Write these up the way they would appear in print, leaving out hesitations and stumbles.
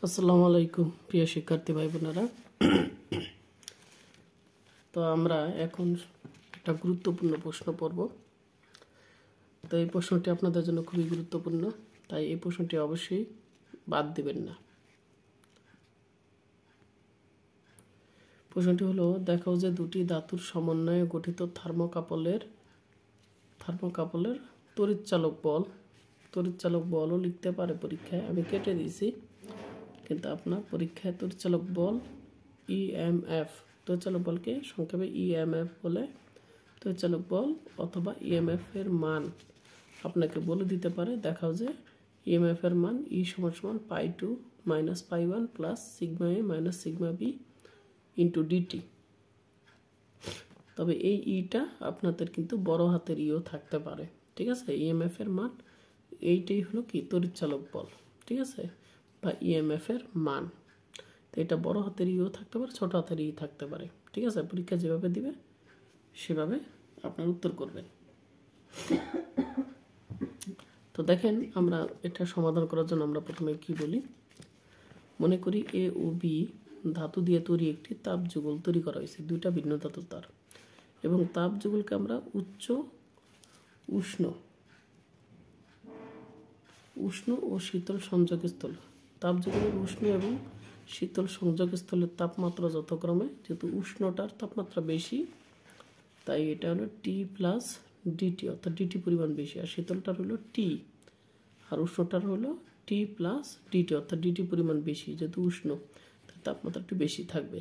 আসসালামু আলাইকুম প্রিয় শিক্ষার্থী ভাই বোনেরা। তো আমরা এখন একটা গুরুত্বপূর্ণ প্রশ্ন পড়ব। তো এই প্রশ্নটি আপনাদের জন্য খুবই গুরুত্বপূর্ণ, তাই এই প্রশ্নটি অবশ্যই বাদ দিবেন না। প্রশ্নটি হলো, দেখাও যে দুটি ধাতুর সমন্বয়ে গঠিত থার্মোকাপলের তড়িৎচালক বলও লিখতে পারে পরীক্ষায়। আমি কেটে দিয়েছি, কিন্তু আপনার পরীক্ষায় তড়িৎচালক বল ইএমএফ, তড়িৎচালক বলকে সংক্ষেপে ইএমএফ বলে। তড়িৎচালক বল অথবা ইএমএফ এর মান আপনাকে বলে দিতে পারে। দেখাও যে ইএমএফ এর মান ই সমান π2 - π1 plus sigma A minus sigma B into D T. তবে এই ইটা আপনাদের কিন্তু বড় হাতের ইও থাকতে পারে, ঠিক আছে। ইএমএফ এর মান এইটাই হলো কি তড়িৎচালক বল, ঠিক আছে, বা ইএমএফ এর মান। তো এটা বড় হাতের ইও থাকতে পারে, ছোট হাতের ই থাকতে পারে, ঠিক আছে। পরীক্ষা যেভাবে দিবে সেভাবে আপনার উত্তর করবেন। তো দেখেন, আমরা এটা সমাধান করার জন্য আমরা প্রথমে কি বলি, মনে করি এ ও বি ধাতু দিয়ে তৈরি একটি তাপ যুগল তৈরি করা হয়েছে, দুইটা ভিন্ন ধাতুর তার, এবং তাপ যুগলকে আমরা উচ্চ উষ্ণ ও শীতল সংযোগস্থল, তাপ যুগলের উষ্ণ এবং শীতল সংযোগস্থলের তাপমাত্রা যথাক্রমে, যেহেতু উষ্ণটার তাপমাত্রা বেশি তাই এটা হলো টি প্লাস ডিটি, অর্থাৎ ডিটি পরিমাণ বেশি, আর শীতলটার হলো টি, আর উষ্ণটার হলো টি প্লাস ডিটি, অর্থাৎ ডিটি পরিমাণ বেশি, যেহেতু উষ্ণ তাই তাপমাত্রা একটু বেশি থাকবে।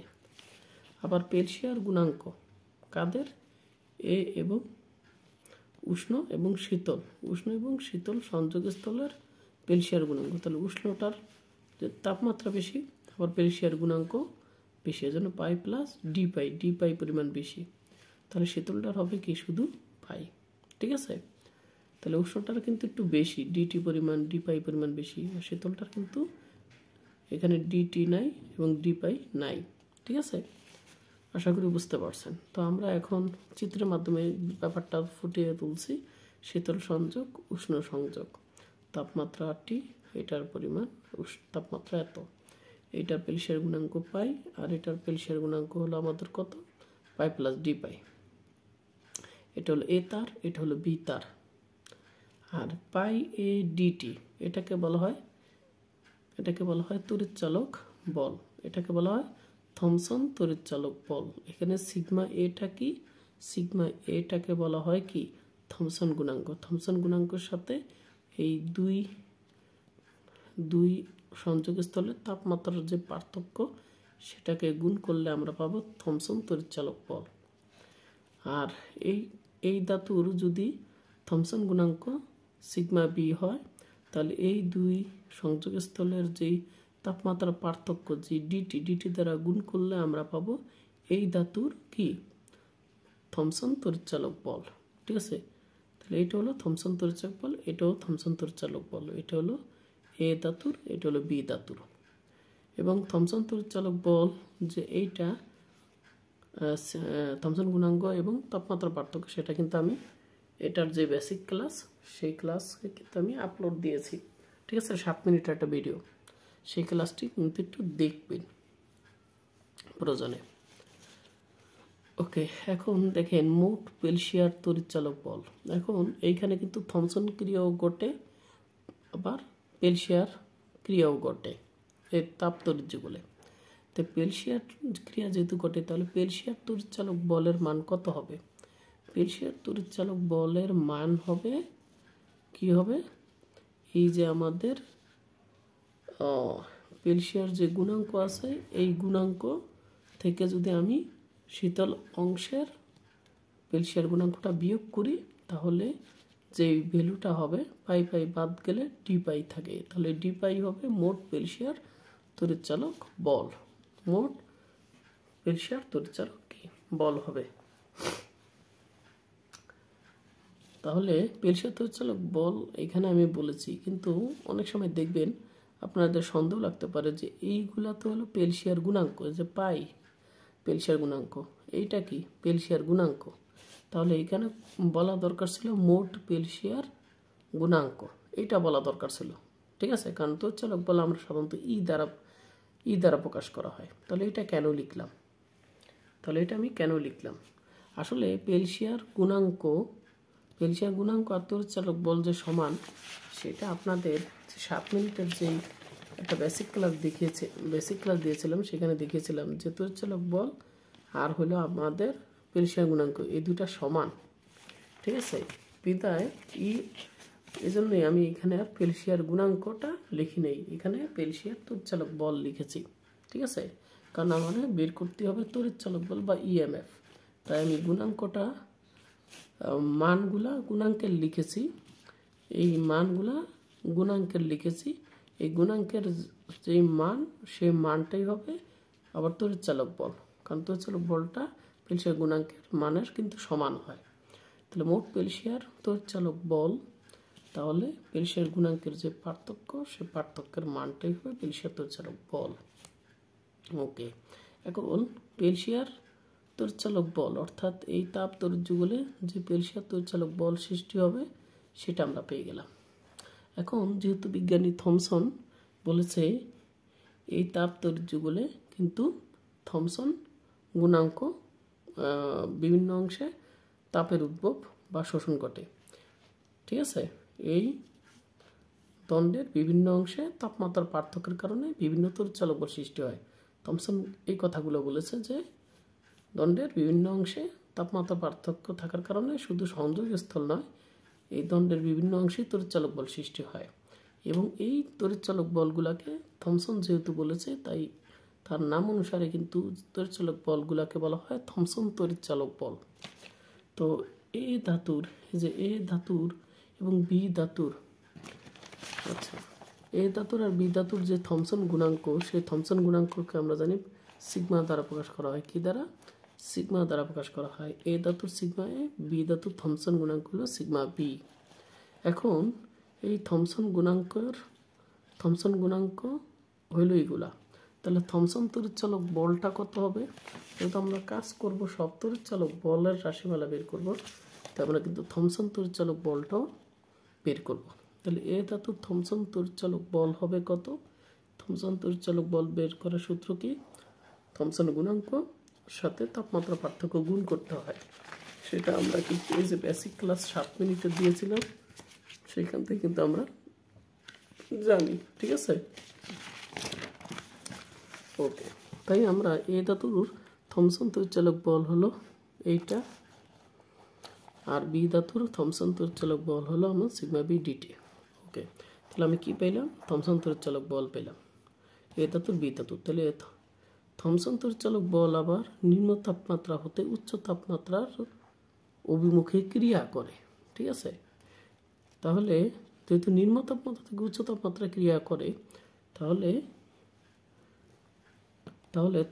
আবার পেলসিয়ার গুণাঙ্ক কাদের, এ এবং উষ্ণ এবং শীতল সংযোগস্থলের পেলসিয়ার গুণাঙ্ক, তাহলে উষ্ণটার যে তাপমাত্রা বেশি, আবার পেলসিয়ার গুণাঙ্ক বেশি, এজন্য পাই প্লাস ডি পাই পরিমাণ বেশি, তাহলে শীতলটার হবে কি শুধু পাই, ঠিক আছে। তাহলে উষ্ণটার কিন্তু একটু বেশি, ডি পাই পরিমাণ বেশি, আর শীতলটার কিন্তু এখানে ডিটি নাই এবং ডি পাই নাই, ঠিক আছে। আশা করি বুঝতে পারছেন। তো আমরা এখন চিত্রের মাধ্যমে ব্যাপারটা ফুটিয়ে তুলছি। শীতল সংযোগ, উষ্ণ সংযোগ, তাপমাত্রা টি, এটার পরিমাণ তাপমাত্রা এত, এইটার পেলসিয়ার গুণাঙ্ক পাই, আর এটার পেলসিয়ার গুণাঙ্ক হলো আমাদের কত, পাই প্লাস ডি পাই। এটা হলো এ তার, এটা হলো বি তার, আর পাই এ ডিটি এটাকে বলা হয় তড়িৎচালক বল, এটাকে বলা হয় থমসন তড়িৎচালক বল। এখানে সিগমা এটাকে বলা হয় কি থমসন গুণাঙ্ক। থমসন গুণাঙ্কের সাথে এই দুই সংযোগস্থলের তাপমাত্রার যে পার্থক্য সেটাকে গুণ করলে আমরা পাবো থমসন তড়িৎচালক বল। আর এই ধাতুর যদি থমসন গুণাঙ্ক সিগমা বি হয়, তাহলে এই দুই সংযোগস্থলের যেই তাপমাত্রার পার্থক্য যে ডিটি দ্বারা গুণ করলে আমরা পাবো এই ধাতুর কি থমসন তড়িৎচালক বল, ঠিক আছে। তাহলে এটা হলো থমসন তড়িৎচালক বল, এটাও থমসন তড়িৎচালক বল, এটা হলো এ ধাতুর, এটা হলো বি ধাতুর। এবং থমসন তড়িৎচালক বল যে এইটা থমসন গুণাঙ্ক এবং তাপমাত্রা পার্থক্য, সেটা কিন্তু আমি এটার যে বেসিক ক্লাস সেই ক্লাসকে কিন্তু আমি আপলোড দিয়েছি, ঠিক আছে, 7 মিনিটের একটা ভিডিও, সেই ক্লাসটি কিন্তু একটু দেখবেন প্রয়োজনে। ওকে, এখন দেখেন মোট পেলসিয়ার তড়িৎচালক বল। এখন এইখানে কিন্তু থমসন ক্রিয়াও ঘটে, আবার পেলসিয়ার ক্রিয়াও ঘটে এর তাপ তড়িৎযুগলে। তো পেলসিয়ার ক্রিয়া যেহেতু ঘটে, তাহলে পেলসিয়ার তড়িৎচালক বলের মান কত হবে? পেলসিয়ার তড়িৎচালক বলের মান হবে কি হবে, এই যে আমাদের পেলসিয়ার যে গুণাঙ্ক আছে এই গুণাঙ্ক থেকে যদি আমি শীতল অংশের পেলসিয়ার গুণাঙ্কটা বিয়োগ করি, তাহলে যে ভ্যালুটা হবে পাই বাদ গেলে ডি পাই থাকে, তাহলে ডি পাই হবে মোট পেলসিয়ার তড়িৎচালক বল। মোট পেলসিয়ার তড়িৎচালক কি বল হবে। তাহলে পেলসিয়ার তড়িৎচালক বল এখানে আমি বলেছি, কিন্তু অনেক সময় দেখবেন আপনাদের সন্দেহ লাগতে পারে যে এইগুলা তো হলো পেলসিয়ার গুণাঙ্ক, যে পাই পেলসিয়ার গুণাঙ্ক, এইটা কি পেলসিয়ার গুণাঙ্ক, তাহলে এখানে বলা দরকার ছিল মোট পেলসিয়ার গুণাঙ্ক, এইটা বলা দরকার ছিল, ঠিক আছে, কারণ তড়িৎচালক বল আমরা সাধারণত ই দ্বারা প্রকাশ করা হয়। তাহলে এটা কেন লিখলাম, আমি কেন লিখলাম? আসলে পেলশিয়ার গুণাঙ্ক আর তড়িৎচালক বল যে সমান, সেটা আপনাদের 7 মিনিটের যেই একটা বেসিক ক্লাস দিয়েছিলাম, সেখানে দেখিয়েছিলাম যে তড়িৎচালক বল আর হলো আমাদের পেলশিয়ার গুণাঙ্ক এই দুটা সমান। ঠিক আছে, বিদায় এই জন্যই আমি এখানে আর পেলশিয়ার গুণাঙ্কটা লিখি নেই, এখানে পেলশিয়ার তড়িৎচালক বল লিখেছি। ঠিক আছে, কারণ আমাদের বের করতে হবে তড়িৎচালক বল বা ইএমএফ। তাই আমি গুণাঙ্কটা মানগুলা গুণাঙ্কের লিখেছি, এই মানগুলা গুণাঙ্কের লিখেছি। এই গুণাঙ্কের যেই মান, সেই মানটাই হবে আবার তড়িৎচালক বল, কারণ তড়িৎচালক বলটা পেলশিয়ার গুণাঙ্কের মানের কিন্তু সমান হয়। তাহলে মোট পেলশিয়ার তড়িৎচালক বল, তাহলে পেলশিয়ার গুণাঙ্কের যে পার্থক্য, সে পার্থক্যের মানটাই হবে পেলশিয়ার তড়িৎচালক বল। ওকে, এখন পেলশিয়ার তড়িৎচালক বল অর্থাৎ এই তাপ তড়িৎযুগলে যে পেলশিয়ার তড়িৎচালক বল সৃষ্টি হবে, সেটা আমরা পেয়ে গেলাম। এখন যেহেতু বিজ্ঞানী থমসন বলেছে এই তাপ তড়িৎযুগলে কিন্তু থমসন গুণাঙ্ক বিভিন্ন অংশে তাপের উদ্ভব বা শোষণ ঘটে। ঠিক আছে, এই দণ্ডের বিভিন্ন অংশে তাপমাত্রার পার্থক্যের কারণে বিভিন্ন তড়িৎচালক বল সৃষ্টি হয়। থমসন এই কথাগুলো বলেছে যে দণ্ডের বিভিন্ন অংশে তাপমাত্রা পার্থক্য থাকার কারণে শুধু সংযোগস্থল নয়, এই দণ্ডের বিভিন্ন অংশে তড়িৎচালক বল সৃষ্টি হয়। এবং এই তড়িৎচালক বলগুলাকে থমসন যেহেতু বলেছে, তাই তার নাম অনুসারে কিন্তু তড়িৎচালক বলগুলাকে বলা হয় থমসন তড়িৎচালক বল। তো এ ধাতুর এবং বি ধাতুর, আচ্ছা, এ ধাতুর আর বি ধাতুর যে থমসন গুণাঙ্ক, সেই থমসন গুণাঙ্ককে আমরা জানি সিগমা দ্বারা প্রকাশ করা হয়। কি দ্বারা? সিগমা দ্বারা প্রকাশ করা হয়। এ ধাতুর সিগমা এ, বি ধাতুর থমসন গুণাঙ্ক হলো সিগমা বি। এখন এই থমসন গুণাঙ্ক হইল এইগুলা। তাহলে থমসন তড়িৎচালক বলটা কত হবে? যেহেতু আমরা কাজ করব সব তড়িৎচালক বলের রাশিমালা বের করব, তাই আমরা কিন্তু থমসন তড়িৎচালক বলটাও বের করব। তাহলে এ ধাতুর থমসন তড়িৎচালক বল হবে কত? থমসন তড়িৎচালক বল বের করার সূত্র কি? থমসন গুণাঙ্ক সাথে তাপমাত্রা পার্থক্য গুণ করতে হয়। সেটা আমরা কিন্তু এই যে বেসিক ক্লাস 7 মিনিটে দিয়েছিলাম, সেইখান থেকে কিন্তু আমরা জানি। ঠিক আছে, ওকে। তাই আমরা এ ধাতুর থমসন তড়িৎচালক বল হলো এইটা, আর বি ধাতুর থমসন তড়িৎচালক বল হলো আমার সিগমা বি ডিটি। ওকে, তাহলে আমি কি পেলাম? থমসন তড়িৎচালক বল পেলাম এ ধাতুর বি ধাতুর। তাহলে থমসন তড়িৎচালক বল আবার নিম্ন তাপমাত্রা হতে উচ্চ তাপমাত্রার অভিমুখে ক্রিয়া করে। ঠিক আছে, তাহলে যেহেতু নিম্ন তাপমাত্রা থেকে উচ্চ তাপমাত্রা ক্রিয়া করে, তাহলে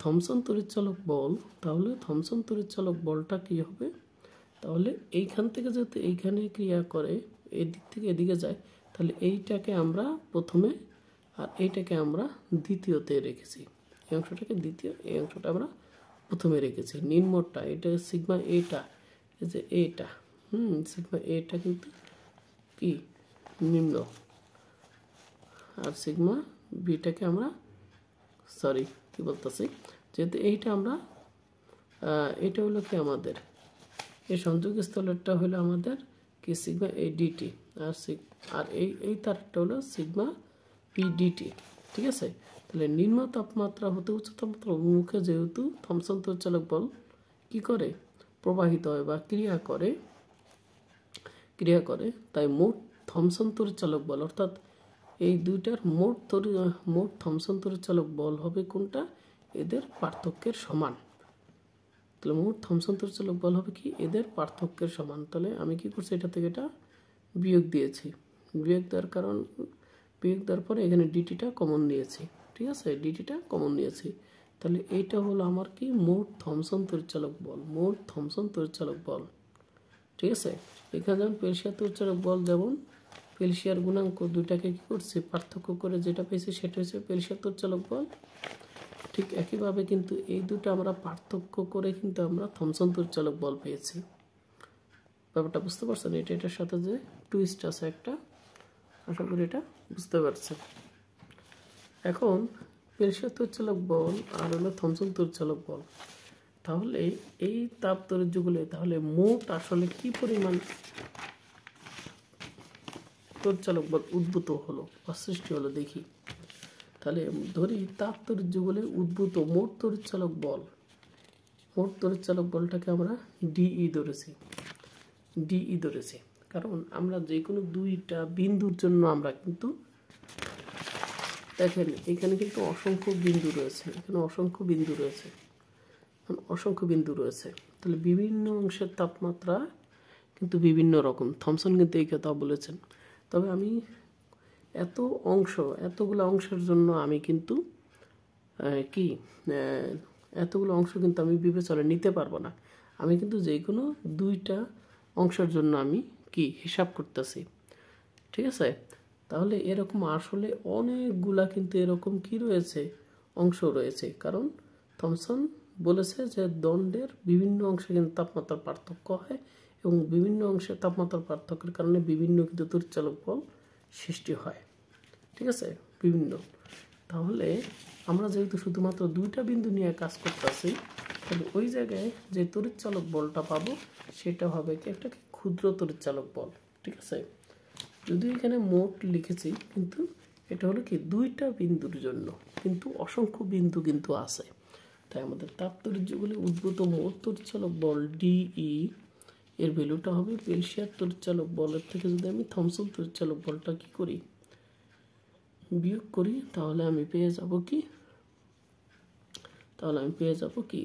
থমসন তড়িৎচালক বলটা কি হবে? তাহলে এইখান থেকে যেহেতু এইখানে ক্রিয়া করে, এই দিক থেকে এদিকে যায়, তাহলে এইটাকে আমরা প্রথমে আর এইটাকে আমরা দ্বিতীয়তে রেখেছি। এই অংশটাকে দ্বিতীয়, এই অংশটা আমরা প্রথমে রেখেছি। নিম্নটা এটা সিগমা এটা, এই যে এটা সিগমা এটা কিন্তু কি নিম্ন, আর সিগমা বিটাকে আমরা যেহেতু এইটা আমরা এটা হলো কি আমাদের এই সংযোগ স্থলেরটা হলো আমাদের কি সিগমা এ ডিটি, আর এই তারটা হলো সিগমা পি ডিটি। ঠিক আছে, তাহলে নিম্ন তাপমাত্রা হতে উচ্চ তাপমাত্রা অভিমুখে যেহেতু থমসন তড়িৎচালক বল কি করে? প্রবাহিত হয় বা ক্রিয়া করে, তাই মোট থমসন তড়িৎচালক বল অর্থাৎ এই দুইটার মোট থমসন তড়িৎচালক বল হবে কোনটা? এদের পার্থক্যের সমান। তাহলে মোট থমসন তড়িৎচালক বল হবে কি? এদের পার্থক্যের সমান। তাহলে আমি কি করছি? এটা থেকে এটা বিয়োগ দিয়েছি। বিয়োগ দেওয়ার পরে এখানে ডিটিটা কমন নিয়েছি। ঠিক আছে, ডিটিটা কমন নিয়েছি। তাহলে এইটা হলো আমার কি? মোট থমসন তড়িৎচালক বল। ঠিক আছে, এখানে যেমন পেলশিয়ার তড়িৎচালক বল, যেমন পেলশিয়ার গুণাঙ্ক দুইটাকে কি করছি? পার্থক্য করে যেটা পেয়েছি সেটা হচ্ছে পেলশিয়ার তড়িৎচালক বল। ঠিক একইভাবে কিন্তু এই দুটো আমরা পার্থক্য করে কিন্তু আমরা থমসন তড়িৎচালক বল পেয়েছি। ব্যাপারটা বুঝতে পারছেন? এটার সাথে যে টুইস্ট আছে একটা, আশা করি এটা বুঝতে পারছেন। এখন পেলশিয়ার তড়িৎচালক বল আর হলো থমসন তড়িৎচালক বল, তাহলে এই তাপ তড়িৎগুলো তাহলে মোট আসলে কি পরিমাণ তড়িৎচালক বল উদ্ভূত হলো বা সৃষ্টি হলো দেখি। তাহলে ধরি তাপ তড়িৎগুলো উদ্ভূত মোট তড়িৎচালক বল, মোট তড়িৎচালক বলটাকে আমরা ডিই ধরেছি, কারণ আমরা যে কোনো দুইটা বিন্দুর জন্য আমরা কিন্তু দেখেন এখানে কিন্তু অসংখ্য বিন্দু রয়েছে, এখানে অসংখ্য বিন্দু রয়েছে, তাহলে বিভিন্ন অংশের তাপমাত্রা কিন্তু বিভিন্ন রকম। থমসন কিন্তু এই কথা বলেছেন। তবে আমি এতগুলো অংশের জন্য আমি কিন্তু এতগুলো অংশ কিন্তু আমি বিবেচনায় নিতে পারবো না। আমি কিন্তু যে কোনো দুইটা অংশের জন্য আমি হিসাব করতেছি, ঠিক আছে। তাহলে এরকম আসলে অনেকগুলা কিন্তু এরকম রয়েছে অংশ রয়েছে, কারণ থমসন বলেছে যে দণ্ডের বিভিন্ন অংশে কিন্তু তাপমাত্রার পার্থক্য হয় এবং বিভিন্ন অংশের তাপমাত্রার পার্থক্যের কারণে বিভিন্ন কিন্তু তড়িৎচালক বল সৃষ্টি হয়, ঠিক আছে, বিভিন্ন। তাহলে আমরা যেহেতু শুধুমাত্র দুইটা বিন্দু নিয়ে কাজ করতেছি, তাহলে ওই জায়গায় যে তড়িৎচালক বলটা পাবো সেটা হবে কি একটা ক্ষুদ্র তড়িৎচালক বল, ঠিক আছে। যদিও এখানে মোট লিখেছি, কিন্তু এটা হলো কি দুইটা বিন্দুর জন্য, কিন্তু অসংখ্য বিন্দু কিন্তু আছে। তাই আমাদের তাপ তড়িৎগুলি উদ্ভূত মোট তড়িৎচালক বল ডিই এর ভ্যালুটা হবে পেলশিয়ার তড়িৎচালক বলের থেকে যদি আমি থমসন তড়িৎচালক বলটা বিয়োগ করি, তাহলে আমি পেয়ে যাব কি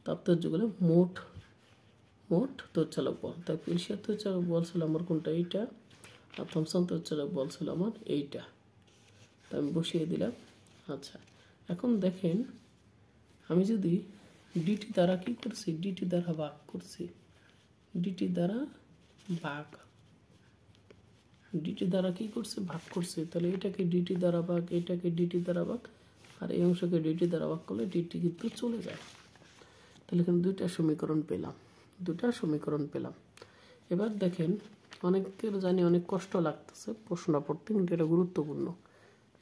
তাপ তড়িৎগুলো মোট তড়িৎচালক বল। তাই পেলশিয়ার তড়িৎচালক বল ছিল আমার কোনটা, এইটা, আর থমসন তড়িৎচালক বল ছিল আমার এইটা। তাই আমি বসিয়ে দিলাম। আচ্ছা, এখন দেখেন আমি যদি ডিটি দ্বারা ভাগ করছি, তাহলে এটাকে ডিটি দ্বারা ভাগ, এটাকে ডিটি দ্বারা ভাগ, আর এই অংশকে ডিটি দ্বারা ভাগ করলে ডিটি কিন্তু চলে যায়। তাহলে এখানে দুইটা সমীকরণ পেলাম। এবার দেখেন অনেকের জানি অনেক কষ্ট লাগতেছে প্রশ্নটা পড়তে, কিন্তু এটা গুরুত্বপূর্ণ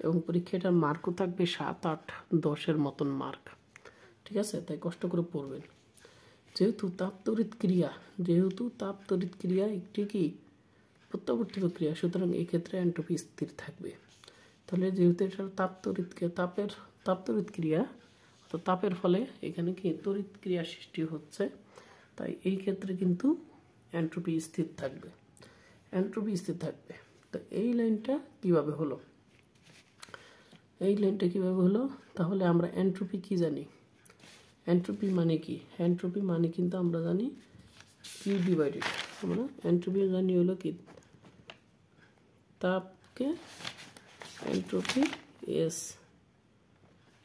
এবং পরীক্ষাটার মার্কও থাকবে 7, 8, 10 মতন মার্ক, ঠিক আছে। তাই কষ্ট করে পড়বেন। যেহেতু তাপ তড়িৎ ক্রিয়া একটি প্রত্যাবর্তী প্রক্রিয়া, সুতরাং এই ক্ষেত্রে এন্ট্রপি স্থির থাকবে। তাহলে যেহেতু এটা তাপ তড়িৎ ক্রিয়া, তো তাপের ফলে এখানে তড়িৎ ক্রিয়া সৃষ্টি হচ্ছে, তাই এই ক্ষেত্রে কিন্তু এন্ট্রপি স্থির থাকবে। তো এই লাইনটা কিভাবে হলো, তাহলে আমরা এন্ট্রপি কি জানি, এন্ট্রপি মানে কিন্তু আমরা জানি কিউ ডিভাইডেড, আমরা এন্ট্রপি জানি হলো কি তাপকে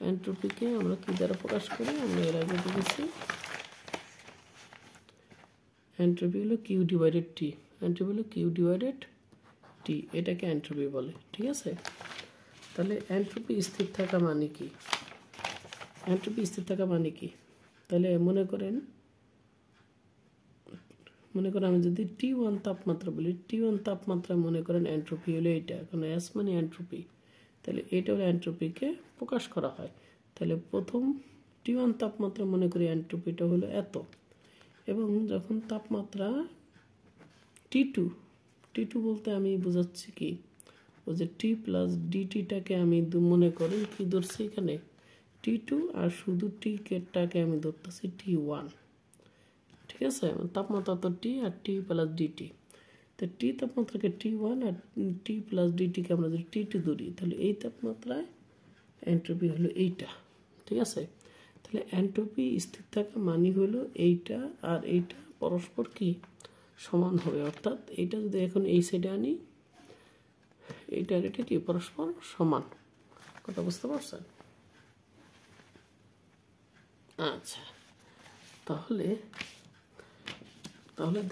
এন্ট্রপিকে আমরা কি দ্বারা প্রকাশ করি, আমরা এর আগে দেখেছি এন্ট্রপি হলো কিউ ডিভাইডেড টি, এটাকে এন্ট্রপি বলে, ঠিক আছে। তাহলে এন্ট্রপি স্থির থাকা মানে কি, তাহলে মনে করেন আমি যদি T1 তাপমাত্রা বলি, T1 তাপমাত্রায় মনে করেন এন্ট্রপি হলো এইটা, কারণ S মানে এন্ট্রপি, তাহলে এটা হলো এন্ট্রপিকে প্রকাশ করা হয়। তাহলে প্রথম T1 তাপমাত্রা মনে করি এন্ট্রপিটা হলো এত, এবং যখন তাপমাত্রা T2 বলতে আমি বোঝাচ্ছি কি, ওই যে T প্লাস ডিটিটাকে আমি মনে করি কি ধরছি এখানে T2, আর শুধু টিটাকে আমি ধরতেছি T1, ঠিক আছে। তাপমাত্রা তো T আর T প্লাস ডিটি, তো T তাপমাত্রাকে T1 আর T প্লাস ডিটিকে আমরা যদি T2 ধরি, তাহলে এই তাপমাত্রায় এন্ট্রপি হলো এইটা, ঠিক আছে। তাহলে এন্ট্রপি স্থির থাকা মানে হলো এইটা আর এইটা পরস্পর কি সমান হবে, অর্থাৎ এইটা যদি এখন এই সাইডে আনি, এইটা আর এটা কি পরস্পর সমান, কথা বুঝতে পারছেন? আচ্ছা, তাহলে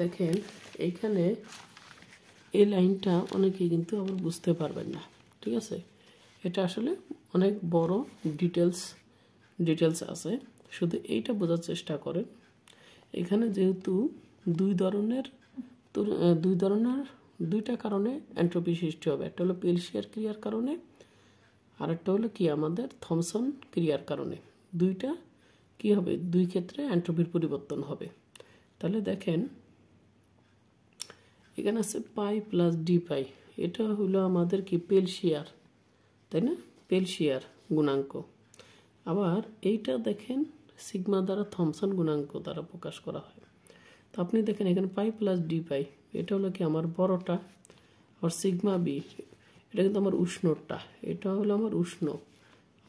দেখেন এইখানে এই লাইনটা অনেকে কিন্তু আবার বুঝতে পারবেন না, ঠিক আছে। এটা আসলে অনেক বড় ডিটেলস আছে, শুধু এইটা বোঝার চেষ্টা করেন। এখানে যেহেতু দুই ধরনের দুইটা কারণে এন্ট্রপি সৃষ্টি হবে, একটা হলো পেলশিয়ার ক্রিয়ার কারণে আর একটা হলো কি আমাদের থমসন ক্রিয়ার কারণে। দুইটা কি হবে, দুই ক্ষেত্রে এন্ট্রপির পরিবর্তন হবে। তাহলে দেখেন এখানে আছে পাই প্লাস ডি পাই, এটা হলো আমাদের কি পেলশিয়ার, তাই না, পেলশিয়ার গুণাঙ্ক। আবার এইটা দেখেন সিগমা দ্বারা থমসন গুণাঙ্ক দ্বারা প্রকাশ করা হয়। তো আপনি দেখেন এখানে পাই প্লাস ডি পাই, এটা হলো কি আমার বড়টা, আর সিগমা বি এটা কিন্তু আমার উষ্ণটা, এটা হলো আমার উষ্ণ,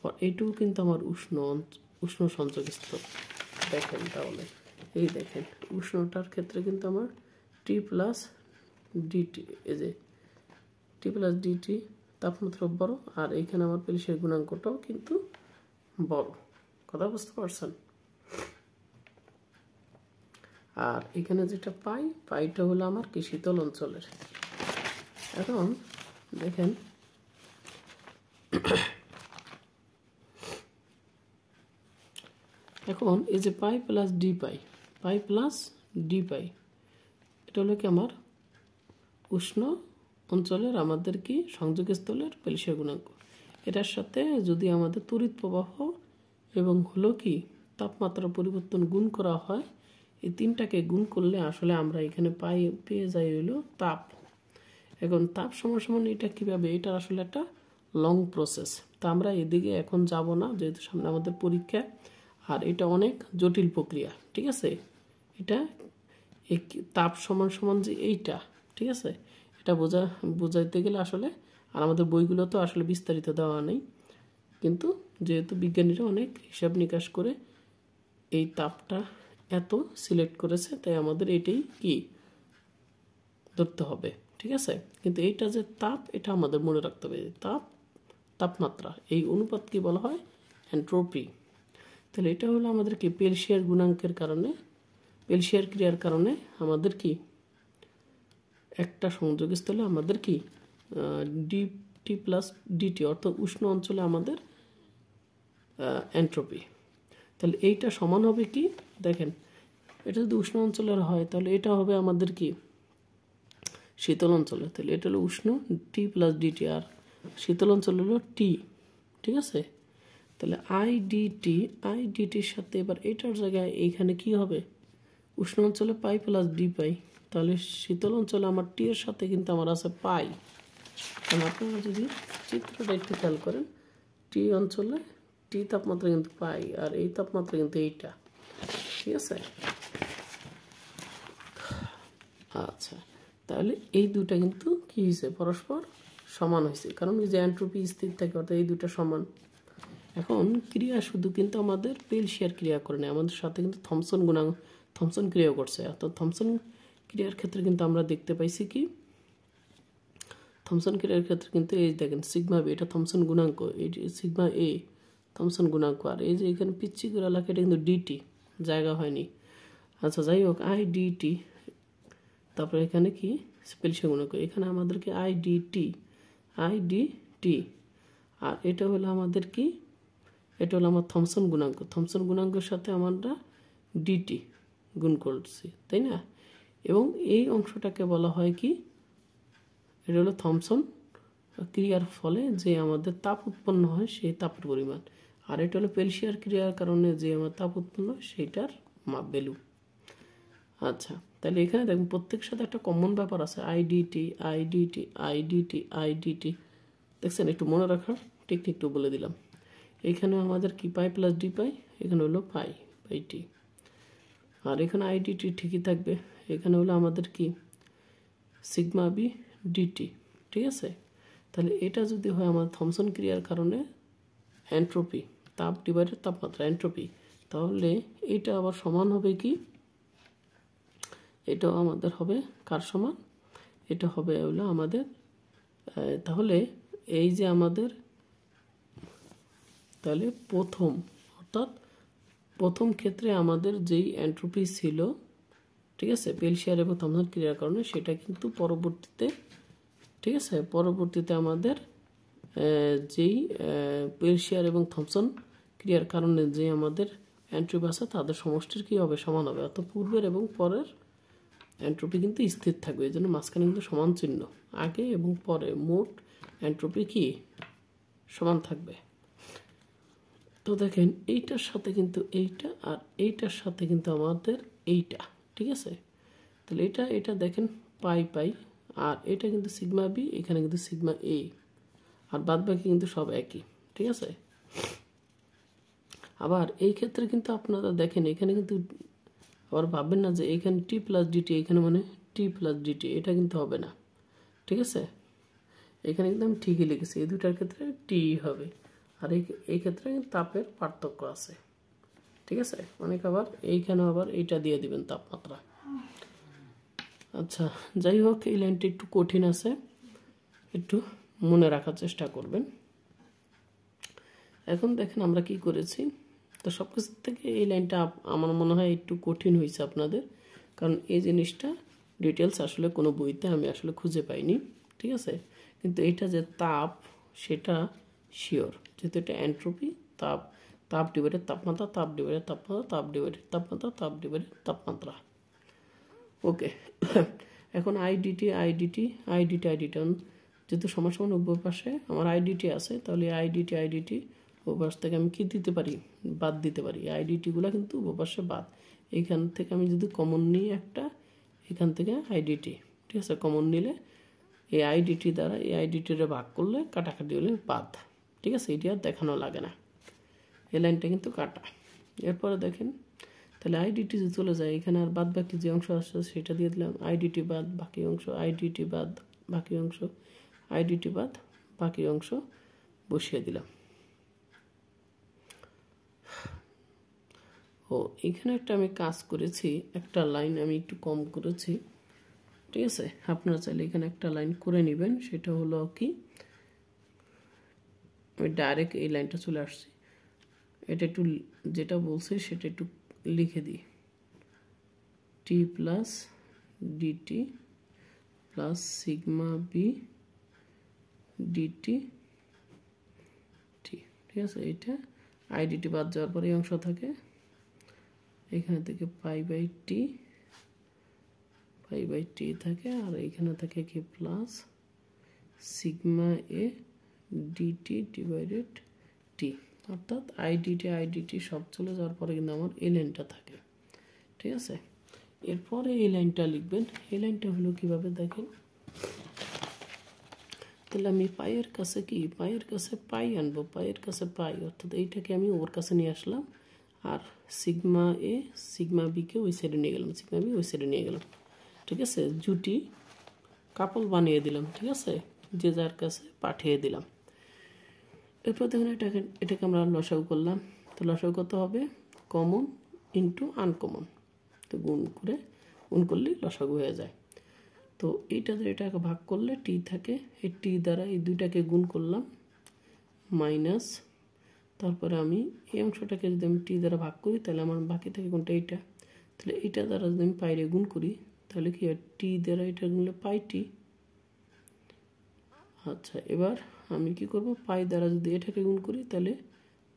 আর এইটুকু কিন্তু আমার উষ্ণ সঞ্চয়স্থল। দেখেন তাহলে এই দেখেন উষ্ণটার ক্ষেত্রে কিন্তু আমার টি প্লাস ডিটি, এই যে টি প্লাস ডিটি তাপমাত্রা বড়, আর এইখানে আমার পেলশিয়ার গুণাঙ্কটাও কিন্তু বড়। কথা বুঝতে পারছেন? আর এখানে যেটা পাইটা হলো আমার কি শীতল অঞ্চলের। এখন দেখেন এখন এই যে পাই প্লাস ডি পাই এটা হলো কি আমার উষ্ণ অঞ্চলের আমাদের কি সংযোগস্থলের পেলশিয়ার গুণাঙ্ক। এটার সাথে যদি আমাদের তড়িৎ প্রবাহ এবং হলো কি তাপমাত্রা পরিবর্তন গুণ করা হয়, এই তিনটাকে গুণ করলে আসলে আমরা এখানে পেয়ে যাই হলো তাপ। এখন তাপ সমান এটা কীভাবে, এটা আসলে একটা লং প্রসেস, তা আমরা এদিকে এখন যাব না যেহেতু সামনে আমাদের পরীক্ষা, আর এটা অনেক জটিল প্রক্রিয়া। ঠিক আছে, এটা তাপ সমান যে এইটা, ঠিক আছে, এটা বোঝাইতে গেলে আসলে আর আমাদের বইগুলো তো আসলে বিস্তারিত দেওয়া নেই, কিন্তু যেহেতু বিজ্ঞানীরা অনেক হিসাব নিকাশ করে এই তাপটা এত সিলেক্ট করেছে, তাই আমাদের এটাই কি ধরতে হবে। ঠিক আছে, কিন্তু এইটা যে তাপ, এটা আমাদের মনে রাখতে হবে, তাপমাত্রা এই অনুপাত কি বলা হয়, এন্ট্রপি। তাহলে এটা হলো আমাদের কি পেলশিয়ার গুণাঙ্কের কারণে, পেলশিয়ার ক্রিয়ার কারণে আমাদের কি একটা সংযোগস্থলে আমাদের কি ডিটি প্লাস ডিটি অর্থাৎ উষ্ণ অঞ্চলে আমাদের এন্ট্রপি। তাহলে এইটা সমান হবে কি, দেখেন এটা যদি উষ্ণ অঞ্চলের হয় তাহলে এটা হবে আমাদের কি শীতল অঞ্চলে, তাহলে এটা হলো উষ্ণ টি প্লাস ডিটি, আর শীতল অঞ্চল হলো টি। ঠিক আছে, তাহলে আইডিটির সাথে এবার এটার জায়গায় এইখানে কি হবে, উষ্ণ অঞ্চলে পাই প্লাস ডি পাই, তাহলে শীতল অঞ্চলে আমার টি এর সাথে কিন্তু আমার আছে পাই। কারণ আপনারা যদি চিত্রটা একটু খেয়াল করেন, টি অঞ্চলে টি তাপমাত্রা কিন্তু পাই, আর এই তাপমাত্রা কিন্তু এইটা। ঠিক আছে, আচ্ছা, তাহলে এই দুটা কিন্তু কি হয়েছে, পরস্পর সমান হয়েছে, কারণ এই যে এন্ট্রপি স্থির থাকে অর্থাৎ এই দুটা সমান। এখন ক্রিয়া শুধু কিন্তু আমাদের পেলশিয়ার ক্রিয়া করে নেই, আমাদের সাথে কিন্তু থমসন ক্রিয়া করছে। অর্থাৎ থমসন ক্রিয়ার ক্ষেত্রে কিন্তু আমরা দেখতে পাইছি কি, থমসন ক্রিয়ার ক্ষেত্রে কিন্তু এই দেখেন সিগমা বি এটা থমসন গুণাঙ্ক, এই সিগমা এ থমসন গুণাঙ্ক, আর এই যে এখানে পিচ্ছি করে লেখা এটা কিন্তু ডিটি, জায়গা হয়নি। আচ্ছা যাই হোক, আই ডিটি, তারপরে এখানে কি পেলশিয়ার গুণাঙ্ক, এখানে আমাদেরকে আইডিটি, আর এটা হলো আমাদের কি, এটা হলো আমার থমসন গুণাঙ্ক, থমসন গুণাঙ্কের সাথে আমরা ডিটি গুণ করছি, তাই না। এবং এই অংশটাকে বলা হয় কি, এটা হলো থমসন ক্রিয়ার ফলে যে আমাদের তাপ উৎপন্ন হয় সেই তাপের পরিমাণ, আর এটা হলো পেলশিয়ার ক্রিয়ার কারণে যে আমার তাপ উৎপন্ন হয় সেইটার ভ্যালু। আচ্ছা, তাহলে এখানে দেখুন প্রত্যেকের সাথে একটা কমন ব্যাপার আছে, আইডিটি, দেখছেন, একটু মনে রাখার টেকনিকটা বলে দিলাম। এখানে আমাদের কি পাই প্লাস ডি পাই, এখানে হলো পাই টি, আর এখানে আইডিটি ঠিকই থাকবে, এখানে হলো আমাদের কি সিগমা বি ডিটি। ঠিক আছে, তাহলে এটা যদি হয় আমার থমসন ক্রিয়ার কারণে এন্ট্রপি, তাপ ডিভাইডেড তাপমাত্রা এন্ট্রপি, তাহলে এটা আবার সমান হবে কি, এটাও আমাদের হবে কার সমান, এটা হবে হলো আমাদের, তাহলে এই যে আমাদের তাহলে প্রথম ক্ষেত্রে আমাদের যেই এন্ট্রপি ছিল, ঠিক আছে, পেলশিয়ার এবং থমসন ক্রিয়ার কারণে, সেটা কিন্তু পরবর্তীতে, ঠিক আছে, পরবর্তীতে আমাদের যেই পেলশিয়ার এবং থমসন ক্রিয়ার কারণে যে আমাদের এন্ট্রপি আছে তাদের সমষ্টির কী হবে, সমান হবে। অর্থাৎ পূর্বের এবং পরের এন্ট্রপি কিন্তু স্থির থাকবে, এই জন্য মাঝখানে কিন্তু সমান চিহ্ন, আগে এবং পরে মোট এন্ট্রপি কি সমান থাকবে। তো দেখেন এইটার সাথে কিন্তু এইটা আর এইটার সাথে কিন্তু আমাদের এইটা, ঠিক আছে। তাহলে এটা দেখেন পাই পাই, আর এটা কিন্তু সিগমা বি, এখানে কিন্তু সিগমা এ, আর বাদ বাকি কিন্তু সব একই, ঠিক আছে। আবার এই ক্ষেত্রে কিন্তু আপনারা দেখেন এখানে কিন্তু আবার ভাববেন না যে এখানে টি প্লাস ডিটি, এখানে মানে টি প্লাস ডিটি, এটা কিন্তু হবে না, ঠিক আছে। এখানে কিন্তু আমি ঠিকই লিখেছি, এই দুটার ক্ষেত্রে টি হবে, আর এই ক্ষেত্রে তাপের পার্থক্য আছে, ঠিক আছে। অনেক আবার এইখানে আবার এইটা দিয়ে দিবেন তাপমাত্রা। আচ্ছা, যাই হোক এই লাইনটা একটু কঠিন আছে, একটু মনে রাখার চেষ্টা করবেন। এখন দেখেন আমরা কি করেছি, তো সব কিছু থেকে এই লাইনটা আমার মনে হয় একটু কঠিন হয়েছে আপনাদের, কারণ এই জিনিসটা ডিটেলস আসলে কোনো বইতে আমি আসলে খুঁজে পাইনি, ঠিক আছে। কিন্তু এটা যে তাপ সেটা শিওর, যেহেতু এটা এন্ট্রপি, তাপ, তাপ ডিভাইডেড তাপমাত্রা, তাপ ডিভাইডেড তাপমাত্রা, তাপ ডিভাইডেড তাপমাত্রা, তাপ ডিভাইডেড তাপমাত্রা। ওকে, এখন আইডিটি আইডিটি আইডিটি আইডিটি যেহেতু সমান সমান উভয় পাশে আমার আইডিটি আছে, তাহলে আইডিটি উভয় পাশ থেকে আমি কি দিতে পারি, বাদ দিতে পারি। আইডিটিগুলো কিন্তু উভয় পাশে বাদ, এইখান থেকে আমি যদি কমন নিই একটা, এখান থেকে আইডিটি, ঠিক আছে, কমন নিলে এই আইডিটি দ্বারা এই আইডিটিরে ভাগ করলে কাটাকাটি হলে বাদ, ঠিক আছে। এটি আর দেখানো লাগে না, এই লাইনটা কিন্তু কাটা। এরপরে দেখেন তাহলে আইডিটি যে চলে যায়, এখানে আর বাদ বাকি যে অংশ আসছে সেটা দিয়ে দিলাম, আইডিটি বাদ বাকি অংশ, আইডিটি বাদ বাকি অংশ, আইডিটি বাদ বাকি অংশ বসিয়ে দিলাম। ও এখানে একটা আমি কাজ করেছি, একটা লাইন আমি একটু কম করেছি, ঠিক আছে। আপনারা চাইলে এখানে একটা লাইন করে নেবেন, সেটা হলো কি, আমি ডাইরেক্ট এই লাইনটা চলে আসছি, এটা একটু যেটা বলছে সেটা একটু লিখে দিই, T plus D T plus sigma B D T T, ঠিক আছে। এটা আইডিটি বাদ যাওয়ার পরে এই অংশ থাকে, এখানে থেকে পাই বাই টি থাকে, আর এইখানে থাকে কি plus sigma A D T divided T, অর্থাৎ আইডিটি সব চলে যাওয়ার পরে কিন্তু আমার এই লাইনটা থাকে, ঠিক আছে। এরপরে এই লাইনটা লিখবেন, এই লাইনটা হলো কিভাবে দেখেন, তাহলে আমি পাইয়ের কাছে কি, পাইয়ের কাছে পাই আনবো, পাইয়ের কাছে পাই, অর্থাৎ এইটাকে আমি ওর কাছে নিয়ে আসলাম, আর সিগমা এ সিগমা বিকে ওই সাইডে নিয়ে গেলাম, সিগমা বি ওই সাইডে নিয়ে গেলাম, ঠিক আছে। জুটি কাপল বানিয়ে দিলাম, ঠিক আছে, যে যার কাছে পাঠিয়ে দিলাম। এরপর দেখুন এটাকে আমরা লসাগু করলাম, তো লসাগু কত হবে, কমন ইন্টু আনকমন, তো গুণ করলে লসাগু হয়ে যায়। তো এটাকে ভাগ করলে টি থাকে, এই টি দ্বারা এই দুইটাকে গুণ করলাম, মাইনাস, তারপরে আমি এই অংশটাকে যদি আমি টি দ্বারা ভাগ করি তাহলে আমার বাকি থাকে কোনটা, এইটা, তাহলে এইটা দ্বারা যদি আমি পাইরে গুণ করি তাহলে কি হয়, টি দ্বারা এটা গুণলে পাই টি। আচ্ছা, এবার আমি কি করব, পাই দ্বারা যদি এটাকে গুণ করি তাহলে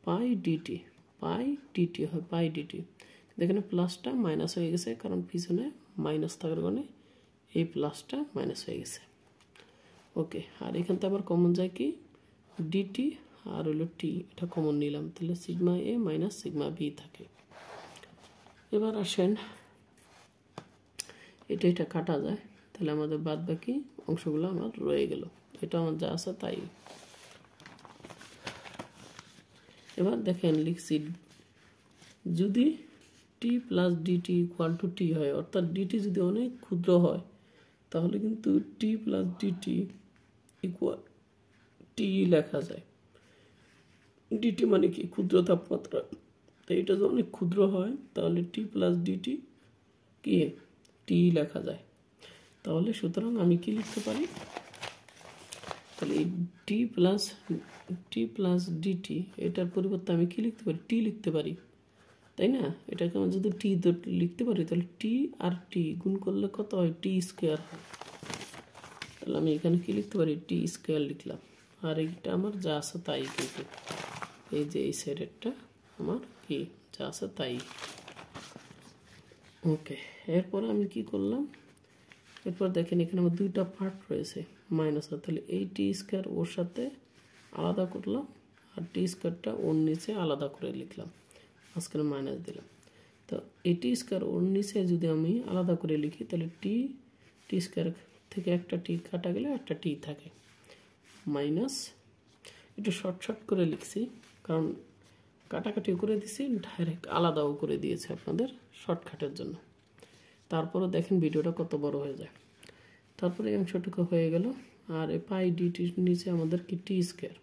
পাই ডিটি হয়, পাই ডিটি। এখানে প্লাসটা মাইনাস হয়ে গেছে, কারণ পিছনে মাইনাস থাকার কারণে এই প্লাসটা মাইনাস হয়ে গেছে। ওকে, আর এখান থেকে আবার কমন যায় কি, ডিটি আর হলো টি, এটা কমন নিলাম, তাহলে sigma A minus sigma B থাকে। এবার আসেন এটা কাটা যায়, তাহলে আমাদের বাদ বাকি অংশগুলো আমার রয়ে গেল, এটা আমার যা আছে তাই। এবার দেখেন লিখছি, যদি টি প্লাস ডিটি ইকুয়াল টু টি হয়, অর্থাৎ ডিটি যদি অনেক ক্ষুদ্র হয় তাহলে কিন্তু টি প্লাস ডিটি ইকুয়াল টি লেখা যায়। ডিটি মানে কি, ক্ষুদ্র তাপমাত্রা, তো এটা যদি অনেক ক্ষুদ্র হয় তাহলে টি প্লাস ডিটি কি টি লেখা যায়। তাহলে সুতরাং আমি কি লিখতে পারি, তাহলে এই টি প্লাস ডিটি এটার পরিবর্তে আমি কি লিখতে পারি, টি লিখতে পারি, তাই না। এটাকে আমি যদি টি লিখতে পারি তাহলে টি আর টি গুণ করলে কত হয়, টি স্কোয়ার হয়। তাহলে আমি এখানে কি লিখতে পারি, টি স্কোয়ার লিখলাম, আর এইটা আমার যা আছে তাই, কিন্তু এই যে এই সাইডেরটা আমার কি যা আছে তাই। ওকে, এরপরে আমি কি করলাম, এরপর দেখেন এখানে আমার দুইটা পার্ট রয়েছে মাইনাস, তাহলে এই টি স্কোয়ার ওর সাথে আলাদা করলাম আর টি স্কোয়ারটা ওর নিচে আলাদা করে লিখলাম, মাঝখানে মাইনাস দিলাম। তো এই টি স্কোয়ার ওর নিচে যদি আমি আলাদা করে লিখি তাহলে টি স্কোয়ার থেকে একটা টি কাটা গেলে একটা টি থাকে, মাইনাস একটু শর্ট করে লিখছি কারণ কাটাকাটি করে দিছি, ডাইরেক্ট আলাদাও করে দিয়েছে আপনাদের শর্টকাটের জন্য। তারপরে দেখেন ভিডিওটা কত বড় হয়ে যায়। তারপরে এই অংশটুকু হয়ে গেল, আর এই পাই ডিটির নিচে আমাদের কি টি স্কোয়ার,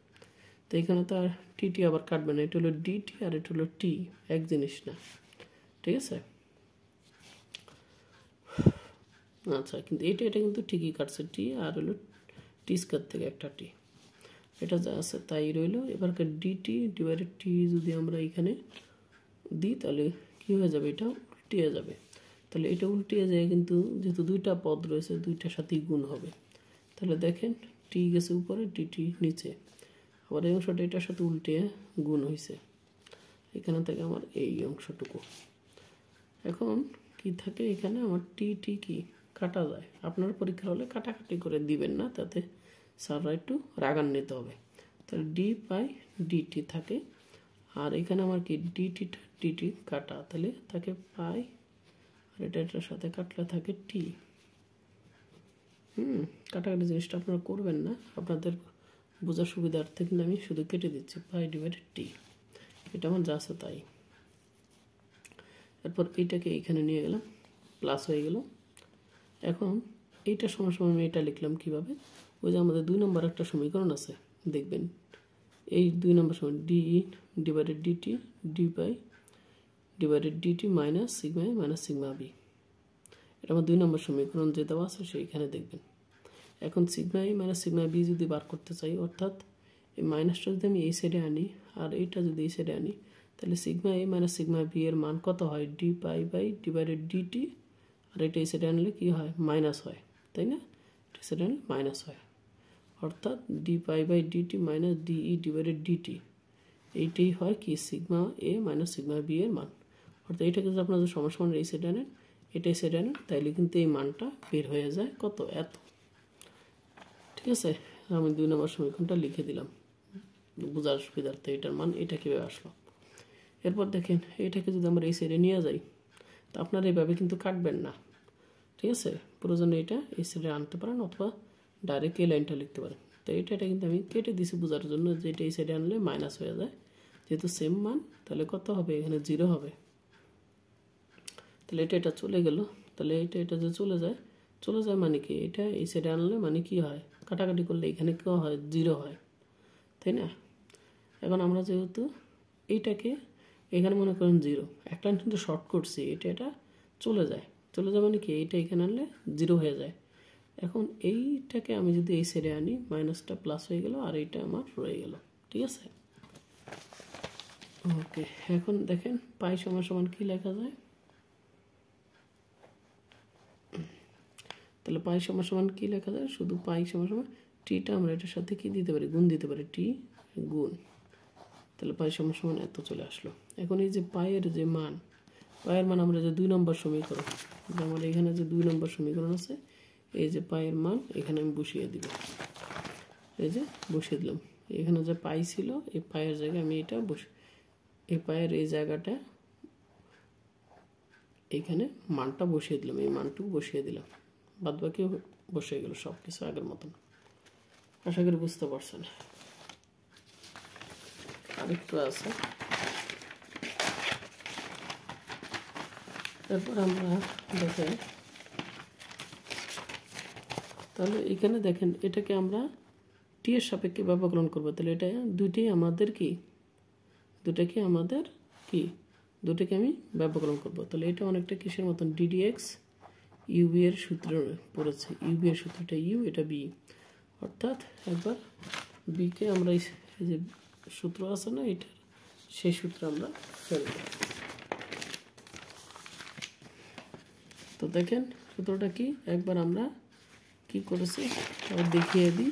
তো এখানে তো আর টি আবার কাটবে না, এটা হলো ডিটি আর এটা হলো টি, এক জিনিস না, ঠিক আছে। আচ্ছা, কিন্তু এটা কিন্তু ঠিকই কাটছে, টি আর হলো টি স্কোয়ার থেকে একটা টি, এটা যা আছে তাই রইল। এবারকার ডিটি ডিভাইডেড টি যদি আমরা এখানে দিই তাহলে কী হয়ে যাবে, এটা উল্টিয়ে যাবে। তাহলে এটা উল্টিয়ে যায়, কিন্তু যেহেতু দুইটা পদ রয়েছে দুইটার সাথেই গুণ হবে। তাহলে দেখেন টি গেছে উপরে, টি নিচে, আবার এই অংশটা এটার সাথে উল্টিয়ে গুণ হয়েছে, এখানে থেকে আমার এই অংশটুকু। এখন কি থাকে এখানে আমার টি কি কাটা যায়, আপনার পরীক্ষা হলে কাটাকাটি করে দিবেন না, তাতে স্যাররা একটু রাগান্বিত হবে। তাহলে ডি পাই ডিটি থাকে, আর এখানে আমার কি ডিটি কাটা, তাহলে থাকে পাই, আর এটার সাথে কাটলে থাকে টি। কাটাকাটি জিনিসটা আপনারা করবেন না, আপনাদের বোঝার সুবিধার্থে কিন্তু আমি শুধু কেটে দিচ্ছি পাই ডিভাইডেড টি, এটা আমার যা আছে তাই। এরপর এইটাকে এইখানে নিয়ে গেলাম, প্লাস হয়ে গেল। এখন এইটা সমান আমি এটা লিখলাম কিভাবে, ওই যে আমাদের 2 নম্বর একটা সমীকরণ আছে দেখবেন, এই 2 নম্বর সমান D divided D T D pi divided D T minus sigma B, এটা আমার 2 নম্বর সমীকরণ যে দেওয়া আছে সেইখানে দেখবেন। এখন sigma A minus sigma B যদি বার করতে চাই, অর্থাৎ এই মাইনাসটা যদি আমি এই সাইডে আনি আর এইটা যদি এই সাইডে আনি, তাহলে sigma A minus sigma B এর মান কত হয়, D pi by divided D T, আর এটা এই সাইডে আনলে কী হয়, মাইনাস হয়, তাই না, এই সাইডে আনলে মাইনাস হয়, অর্থাৎ D pi by D T minus D E divided D T, এইটাই হয় কি sigma A minus sigma B এর মান। অর্থাৎ এইটাকে যদি আপনারা সমান এই সাইডে আনেন, এটাই সাইডে আনেন, তাইলে কিন্তু এই মানটা বের হয়ে যায় কত, এত, ঠিক আছে। আমি 2 নম্বর সমীকরণটা লিখে দিলাম বোঝার সুবিধার্থে, এটার মান এটা কীভাবে আসলো। এরপর দেখেন এটাকে যদি আমরা এই সাইডে নিয়ে যাই, তো আপনারা এইভাবে কিন্তু কাটবেন না, ঠিক আছে, প্রয়োজনে এটা এই সাইডে আনতে পারেন অথবা ডাইরেক্ট এই লাইনটা লিখতে পারেন। তো এটা কিন্তু আমি কেটে দিছি বোঝার জন্য, যে এটা এই সাইডে আনলে মাইনাস হয়ে যায়, যেহেতু সেম মান তাহলে কত হবে, এখানে 0 হবে, তাহলে এটা চলে গেল। তাহলে এটা যে চলে যায় মানে কি, এটা এই সাইডে আনলে মানে কি হয়, কাটাকাটি করলে এখানে কেউ হয় 0 হয়, তাই না। এখন আমরা যেহেতু এইটাকে এখানে মনে করেন 0, একটা লাইন কিন্তু শর্ট করছি, এটা চলে যায় মানে কি, এইটা এখানে আনলে 0 হয়ে যায়। এখন এইটাকে আমি যদি এই সাইডে আনি, মাইনাসটা প্লাস হয়ে গেল আর এইটা আমার রয়ে গেল, ঠিক আছে। ওকে, এখন দেখেন পাই সমান কি লেখা যায়, তাহলে পাই সমান কি লেখা যায়, শুধু পাই সমান টিটা আমরা এটার সাথে কি দিতে পারি, গুণ দিতে পারি, টি গুণ, তাহলে পাই সমান এত চলে আসলো। এখন এই যে পায়ের যে মান, পায়ের মান আমরা যে 2 নম্বর সমীকরণ, আমার এখানে যে 2 নম্বর সমীকরণ আছে, এই যে পায়ের মান এখানে আমি বসিয়ে দিব, এই যে বসিয়ে দিলাম, এখানে যে পাই ছিল এই পায়ের জায়গায় আমি এটা এই পায়ের এই জায়গাটা এইখানে মানটা বসিয়ে দিলাম, এই মানটুকু বসিয়ে দিলাম, বাদ বাকি বসে গেল সব কিছু আগের মতন। আশা করি বুঝতে পারছেন। আরেকটু আছে, তারপর আমরা দেখেন, তাহলে এখানে দেখেন এটাকে আমরা টি এর সাপেক্ষে ব্যবকলন করবো, তাহলে এটা দুটাকে আমি ব্যবকলন করবো, তাহলে এটা অনেকটা কিসের মতন, ডিডিএক্স ইউবি এর সূত্র পড়েছে, ইউবি এর সূত্রটা ইউ, এটা বি, অর্থাৎ একবার বিকে আমরা এই যে সূত্র আছে না এটার, সেই সূত্র আমরা ফেলব। তো দেখেন সূত্রটা কি, একবার আমরা কি করেছি দেখিয়ে দিই,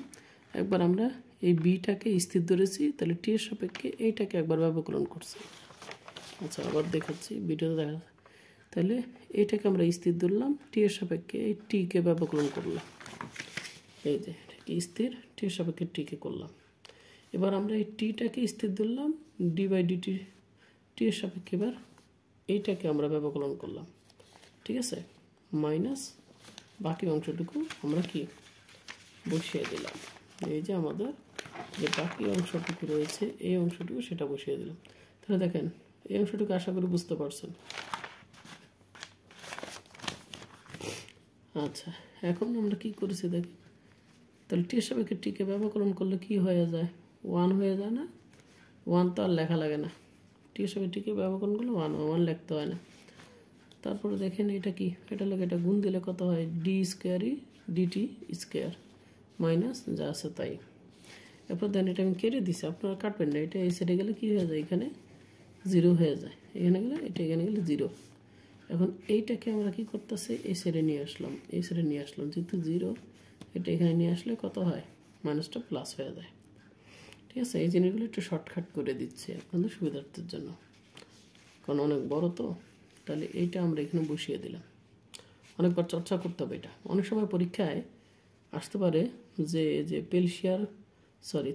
একবার আমরা এই বিটাকে স্থির ধরেছি, তাহলে টি এর সাপেক্ষে এইটাকে একবার ব্যবকলন করছি। আচ্ছা, আবার দেখাচ্ছি, বিটাতে দেখা তাহলে এটাকে আমরা স্থির ধরলাম, টি এর সাপেক্ষে এই টিকে ব্যবকলন করলাম, এই যে এটাকে স্থির টি এর সাপেক্ষে টিকে করলাম। এবার আমরা এই টিটাকে স্থির ধরলাম, ডি বাই ডিটি টি এর সাপেক্ষে এবার এইটাকে আমরা ব্যবকলন করলাম, ঠিক আছে, মাইনাস বাকি অংশটুকু আমরা কি বসিয়ে দিলাম। এই যে আমাদের যে বাকি অংশটুকু রয়েছে এই অংশটুকু সেটা বসিয়ে দিলাম। তাহলে দেখেন এই অংশটুকু আশা করি বুঝতে পারছেন। আচ্ছা, এখন আমরা কি করেছি দেখেন, তাহলে টি এর সাপেক্ষে টিকে ব্যবকলন করলে কি হয়ে যায়, 1 হয়ে যায় না? 1 তো আর লেখা লাগে না, টি এর সাপেক্ষে টিকে ব্যবকলন করলে 1 লিখতে হয় না। তারপরে দেখেন এটা কি, এটা লোক এটা গুণ দিলে কত হয়, ডি স্কোয়ারই ডিটি স্কোয়ার মাইনাস যা আছে তাই। এরপর দেন এটা আমি কেটে দিছি, আপনারা কাটবেন না, এটা এই সাইডে গেলে কি হয়ে যায়, এখানে 0 হয়ে যায়, এখানে গেলে এটা এখানে গেলে 0। এখন এইটাকে আমরা কি করতেছি, এই সাইডে নিয়ে আসলাম, এই সাইডে নিয়ে আসলাম, যেহেতু 0 এটা এখানে নিয়ে আসলে কত হয়, মাইনাসটা প্লাস হয়ে যায়। ঠিক আছে, এই জিনিসগুলো একটু শর্টকাট করে দিচ্ছি আপনাদের সুবিধার্থের জন্য, কারণ অনেক বড় তো। তাহলে এইটা আমরা এখানে বসিয়ে দিলাম, অনেকবার চর্চা করতে হবে। এটা অনেক সময় পরীক্ষায় আসতে পারে যে যে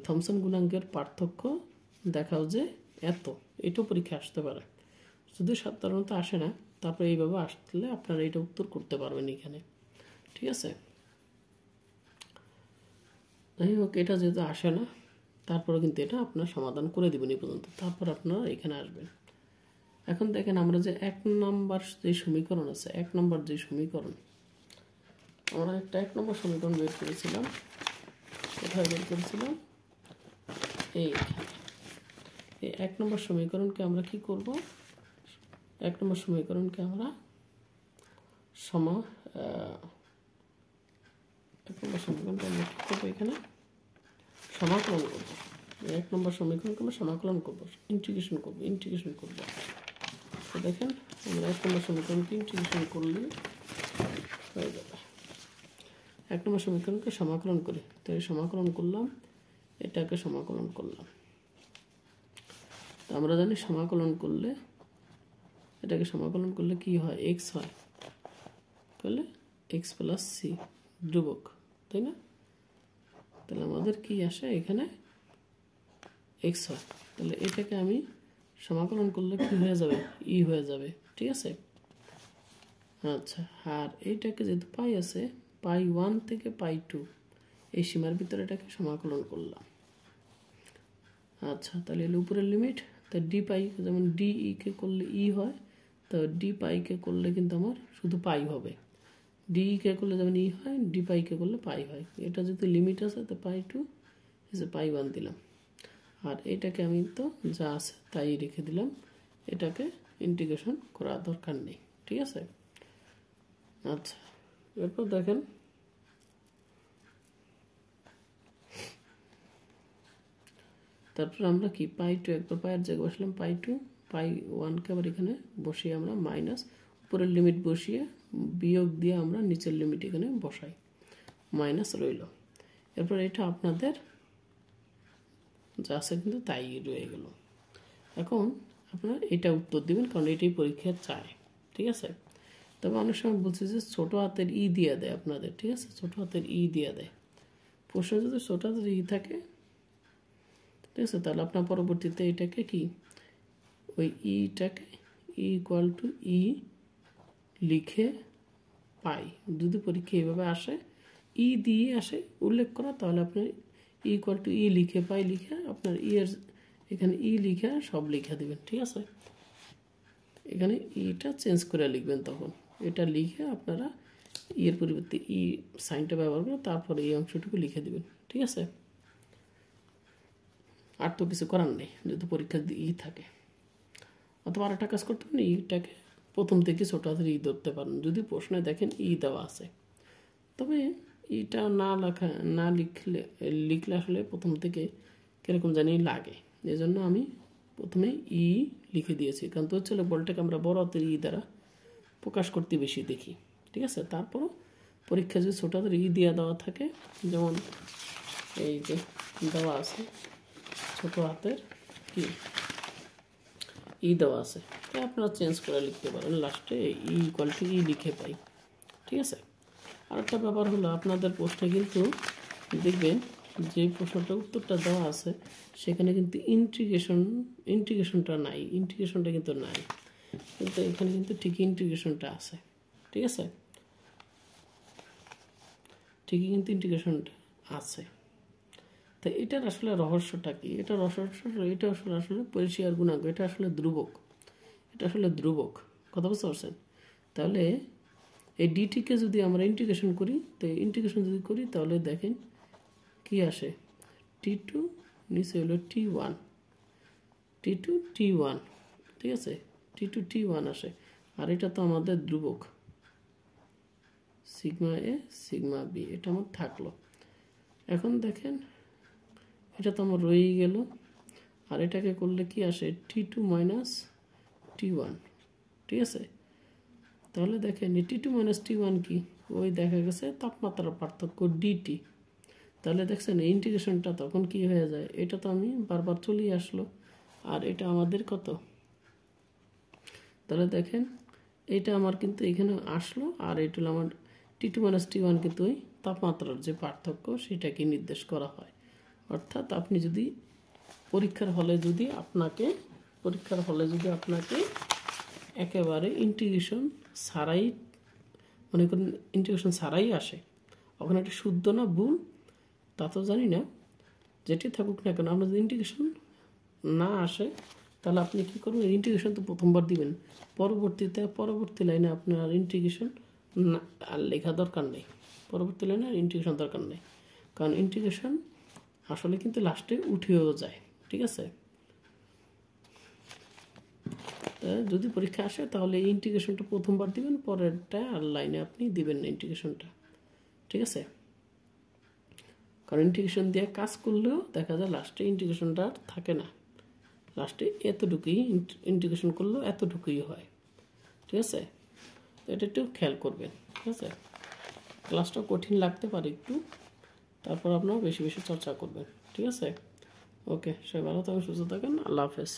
থমসন গুণাঙ্কের পার্থক্য দেখাও যে এত, এটাও পরীক্ষা আসতে পারে, যদি সাধারণত আসে না। তারপরে এইভাবে আসলে আপনারা এটা উত্তর করতে পারবেন এখানে, ঠিক আছে। যাই হোক, এটা যেহেতু আসে না তারপরে কিন্তু এটা আপনার সমাধান করে দেবেন এই পর্যন্ত, তারপর আপনারা এখানে আসবেন। এখন দেখেন আমরা যে 1 নম্বর যে সমীকরণ আছে, 1 নম্বর যে সমীকরণ, আমরা একটা 1 নম্বর সমীকরণ বের করেছিলাম। কোথায় বের করেছিলাম, এই 1 নম্বর সমীকরণকে আমরা কি করব, 1 নম্বর সমীকরণকে আমরা 1 নম্বর সমীকরণকে আমরা কি করবো, এখানে সমাকলন করব। 1 নম্বর সমীকরণকে আমরা সমাকলন করব, ইন্টিগ্রেশন করব। তো দেখেন আমরা 1 নম্বর সমীকরণকে ইন্টিগ্রেশন করলে হয়ে যাবে। 1 নম্বর সমীকরণকে সমাকলন করি, তো এই সমাকলন করলাম, এটাকে সমাকলন করলাম। তো আমরা জানি সমাকলন করলে, এটাকে সমাকলন করলে কি হয়, এক্স হয়, তাহলে এক্স প্লাস সি ধ্রুবক, তাই না? তাহলে আমাদের কি আসে, এখানে এক্স হয়। তাহলে এটাকে আমি সমাকলন করলে কি হয়ে যাবে, ই হয়ে যাবে, ঠিক আছে। আচ্ছা, আর এইটাকে যেহেতু পাই আছে, পাই 1 থেকে পাই 2 এই সীমার ভিতরে এটাকে সমাকলন করলাম। আচ্ছা, তাহলে এর উপরের লিমিট, তা ডি পাই, যেমন ডি কে করলে ই হয়, তো ডি পাইকে করলে কিন্তু আমার শুধু পাই হবে, ডি কে করলে যেমন ই হয়, ডি পাইকে করলে পাই হয়। এটা যেহেতু লিমিট আছে, তো পাই 2 এসে পাই 1 দিলাম। আর এটাকে আমি তো যা আছে তাই রেখে দিলাম, এটাকে ইন্টিগ্রেশন করার দরকার নেই, ঠিক আছে। আচ্ছা, এরপর দেখেন তারপর আমরা কি পাই 2 একবার পায়ের জায়গায় বসলাম, পাই 2 পাই 1কে আবার এখানে বসিয়ে আমরা মাইনাস উপরের লিমিট বসিয়ে বিয়োগ দিয়ে আমরা নিচের লিমিট এখানে বসাই, মাইনাস রইল। এরপর এটা আপনাদের যা আছে কিন্তু তাই রয়ে গেল। এখন আপনারা এটা উত্তর দিবেন, কারণ এটাই পরীক্ষার চায়, ঠিক আছে। তবে অনেক সময় বলছে যে ছোটো হাতের ই দিয়ে দেয় আপনাদের, ঠিক আছে, ছোটো হাতের ই দিয়ে দেয়। প্রশ্ন যদি ছোটো হাতের ই থাকে, ঠিক আছে, তাহলে আপনার পরবর্তীতে এটাকে কি ওই ইটাকে ইকুয়াল টু ই লিখে পাই, যদি পরীক্ষা এইভাবে আসে, ই দিয়ে আসে উল্লেখ করা, তাহলে আপনি ইকুয়াল টু ই লিখে পাই লিখে আপনার ই এর এখানে ই লিখে সব লিখে দেবেন, ঠিক আছে। এখানে ইটা চেঞ্জ করে লিখবেন, তখন এটা লিখে আপনারা এর পরিবর্তে ই সাইনটা ব্যবহার করে তারপরে এই অংশটুকু লিখে দেবেন, ঠিক আছে। আর তো কিছু করার নেই, যদি পরীক্ষা ই থাকে। অথবা আরেকটা কাজ করতে পারেন, ইটাকে প্রথম থেকে ছোটো হাতের ই ধরতে পারেন, যদি প্রশ্নে দেখেন ই দেওয়া আছে। তবে ইটা না লিখলে আসলে প্রথম থেকে কীরকম জানি লাগে, এই জন্য আমি প্রথমে ই লিখে দিয়েছি, কারণ তো হচ্ছে বলটাকে আমরা বড় হাতের ই দ্বারা প্রকাশ করতে বেশি দেখি, ঠিক আছে। তারপরও পরীক্ষা যদি ছোটো হাতের ই দেওয়া থাকে, যেমন এই যে দেওয়া আছে ছোটো হাতের কি ই দেওয়া আছে, তাই আপনারা চেঞ্জ করে লিখতে পারেন, লাস্টে ই ইকুয়াল টু ই লিখে পাই। ঠিক আছে। আরেকটা ব্যাপার হলো আপনাদের প্রশ্নে কিন্তু দেখবেন যে প্রশ্নটা উত্তরটা দেওয়া আছে সেখানে কিন্তু ইন্টিগ্রেশনটা নাই, ইন্টিগ্রেশনটা কিন্তু নাই, কিন্তু এখানে কিন্তু ঠিকই ইন্টিগ্রেশনটা আছে। ঠিক আছে, ঠিকই কিন্তু ইন্টিগ্রেশনটা আছে। তো এটার আসলে রহস্যটা কি? এটা এটা আসলে পরিষ্কার গুণাঙ্ক, এটা আসলে ধ্রুবক, এটা আসলে ধ্রুবক। কথা বুঝতে পারছেন? তাহলে এই ডিটিকে যদি আমরা ইন্টিগ্রেশন করি, তো ইন্টিগ্রেশন যদি করি তাহলে দেখেন কি আসে, T2 নিচে হলো T1, T2 T1। ঠিক আছে, T2 T1 আসে, আর এটা তো আমাদের ধ্রুবক সিগমা এ সিগমা বি, এটা আমার থাকলো। এখন দেখেন এটা তো আমার রয়েই গেল, আর এটাকে করলে কি আসে, T2 মাইনাস T1। ঠিক আছে, তাহলে দেখেন T2 মাইনাস T1 কি, ওই দেখা গেছে তাপমাত্রার পার্থক্য ডিটি। তাহলে দেখছেন ইন্টিগ্রেশনটা তখন কি হয়ে যায়, এটা তো আমি বারবার চলেই আসলো, আর এটা আমাদের কত, তাহলে দেখেন এটা আমার কিন্তু এখানে আসলো, আর এটা হলো আমার T2 মাইনাস T1, কিন্তু ওই তাপমাত্রার যে পার্থক্য সেটাকে নির্দেশ করা হয়। অর্থাৎ আপনি যদি পরীক্ষার হলে যদি আপনাকে একেবারে ইন্টিগ্রেশন ছাড়াই, মনে করেন ইন্টিগ্রেশন ছাড়াই আসে, ওখানে একটা শুদ্ধ না ভুল তা তো জানি না, যেটি থাকুক না কেন, আমরা যদি ইন্টিগ্রেশন না আসে তাহলে আপনি কী করবেন, ইন্টিগ্রেশন তো প্রথমবার দিবেন, পরবর্তী লাইনে আপনার ইন্টিগ্রেশন না আর লেখা দরকার নেই, পরবর্তী লাইনে আর ইন্টিগ্রেশন দরকার নেই, কারণ ইন্টিগ্রেশন আসলে কিন্তু লাস্টে উঠেও যায়। ঠিক আছে, যদি পরীক্ষা আসে তাহলে এই ইন্টিগ্রেশনটা প্রথমবার দিবেন, পরেরটা আর লাইনে আপনি দিবেন না ইন্টিগ্রেশনটা। ঠিক আছে, কারণ ইন্টিগ্রেশন দিয়ে কাজ করলেও দেখা যায় লাস্টে ইন্টিগ্রেশনটা আর থাকে না, লাস্টে এতটুকুই ইন্টিগ্রেশন করলেও এতটুকুই হয়। ঠিক আছে, এটা একটু খেয়াল করবেন। ঠিক আছে, ক্লাসটা কঠিন লাগতে পারে একটু, তারপর আপনারা বেশি বেশি চর্চা করবেন। ঠিক আছে, ওকে, সবাই ভালো থাকেন, সুস্থ থাকেন, আল্লাহ হাফেজ।